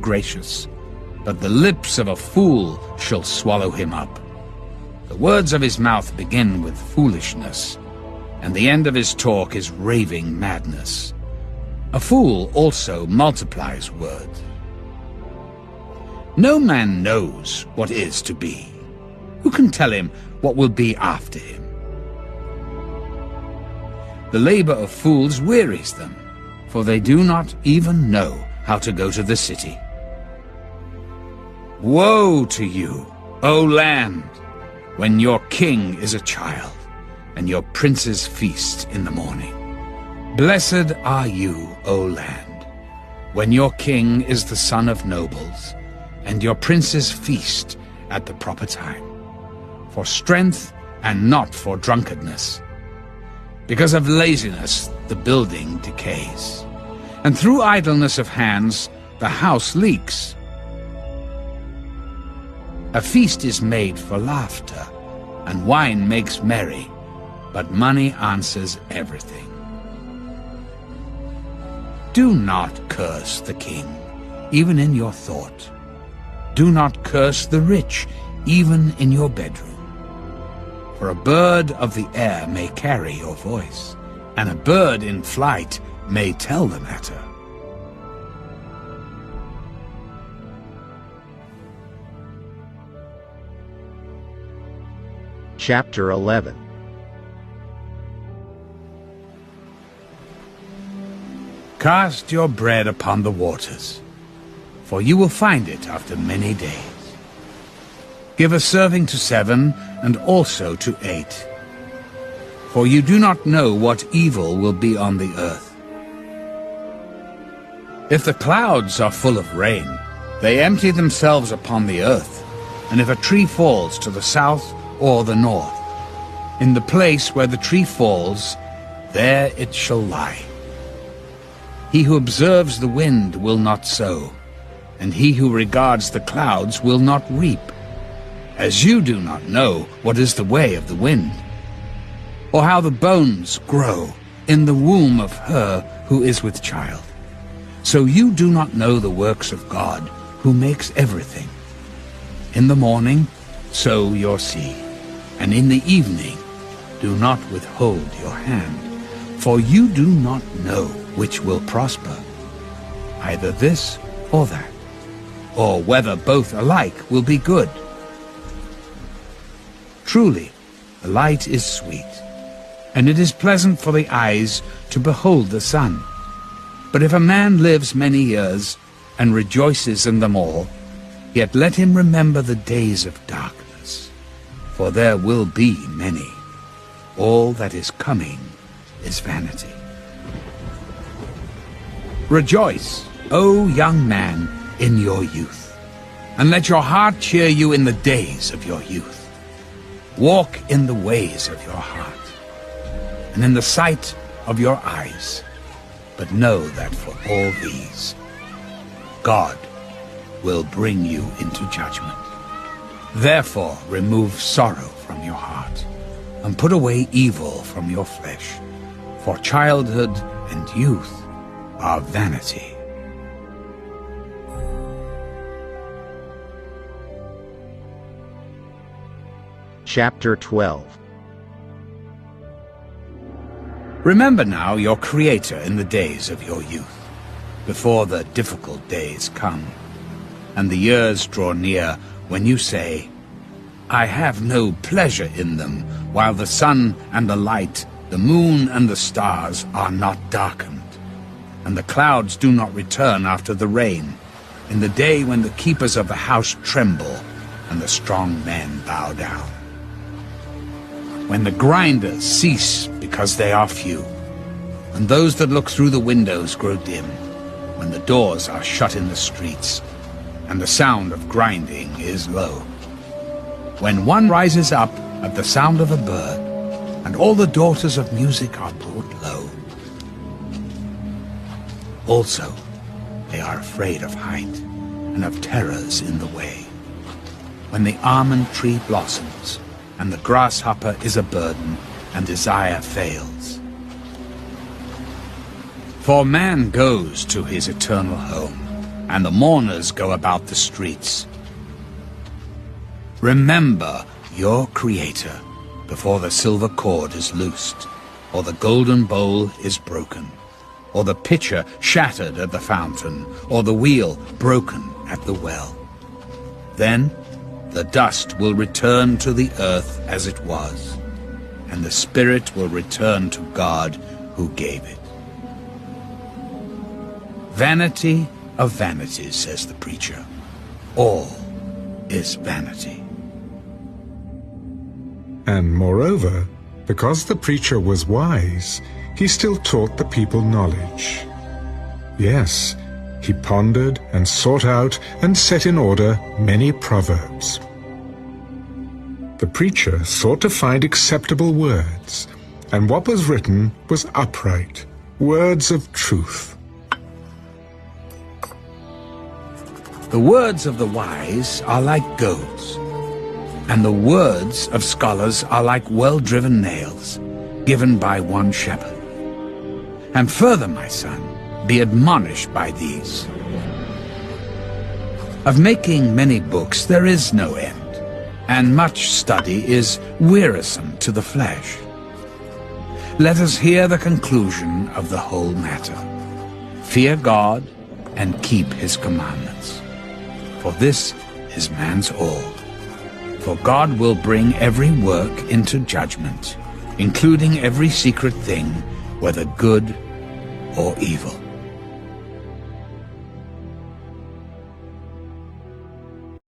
gracious, but the lips of a fool shall swallow him up. The words of his mouth begin with foolishness, and the end of his talk is raving madness. A fool also multiplies words. No man knows what is to be. Who can tell him what will be after him? The labor of fools wearies them, for they do not even know how to go to the city. Woe to you, O land, when your king is a child, and your princes feast in the morning. Blessed are you, O land, when your king is the son of nobles, and your princes feast at the proper time, for strength and not for drunkenness. Because of laziness the building decays, and through idleness of hands the house leaks. A feast is made for laughter, and wine makes merry, but money answers everything. Do not curse the king, even in your thought. Do not curse the rich, even in your bedroom. For a bird of the air may carry your voice, and a bird in flight may tell the matter. Chapter 11. Cast your bread upon the waters, for you will find it after many days. Give a serving to 7, and also to 8. For you do not know what evil will be on the earth. If the clouds are full of rain, they empty themselves upon the earth, and if a tree falls to the south or the north, in the place where the tree falls, there it shall lie. He who observes the wind will not sow, and he who regards the clouds will not reap. As you do not know what is the way of the wind, or how the bones grow in the womb of her who is with child, so you do not know the works of God, who makes everything. In the morning sow your seed, and in the evening do not withhold your hand, for you do not know which will prosper, either this or that, or whether both alike will be good. Truly, the light is sweet, and it is pleasant for the eyes to behold the sun. But if a man lives many years, and rejoices in them all, yet let him remember the days of darkness, for there will be many. All that is coming is vanity. Rejoice, O young man, in your youth, and let your heart cheer you in the days of your youth. Walk in the ways of your heart, and in the sight of your eyes, but know that for all these, God will bring you into judgment. Therefore remove sorrow from your heart, and put away evil from your flesh, for childhood and youth are vanity. Chapter 12. Remember now your Creator in the days of your youth, before the difficult days come, and the years draw near when you say, I have no pleasure in them, while the sun and the light, the moon and the stars are not darkened, and the clouds do not return after the rain, in the day when the keepers of the house tremble, and the strong men bow down. When the grinders cease because they are few, and those that look through the windows grow dim, when the doors are shut in the streets, and the sound of grinding is low. When one rises up at the sound of a bird, and all the daughters of music are brought low. Also, they are afraid of height, and of terrors in the way. When the almond tree blossoms, and the grasshopper is a burden, and desire fails. For man goes to his eternal home, and the mourners go about the streets. Remember your Creator before the silver cord is loosed, or the golden bowl is broken, or the pitcher shattered at the fountain, or the wheel broken at the well. Then the dust will return to the earth as it was, and the spirit will return to God who gave it. Vanity of vanities, says the preacher. All is vanity. And moreover, because the preacher was wise, he still taught the people knowledge. Yes, he pondered and sought out and set in order many proverbs. The preacher sought to find acceptable words, and what was written was upright, words of truth. The words of the wise are like goads, and the words of scholars are like well-driven nails, given by one shepherd. And further, my son, be admonished by these. Of making many books there is no end, and much study is wearisome to the flesh. Let us hear the conclusion of the whole matter. Fear God and keep his commandments, for this is man's all. For God will bring every work into judgment, including every secret thing, whether good or evil.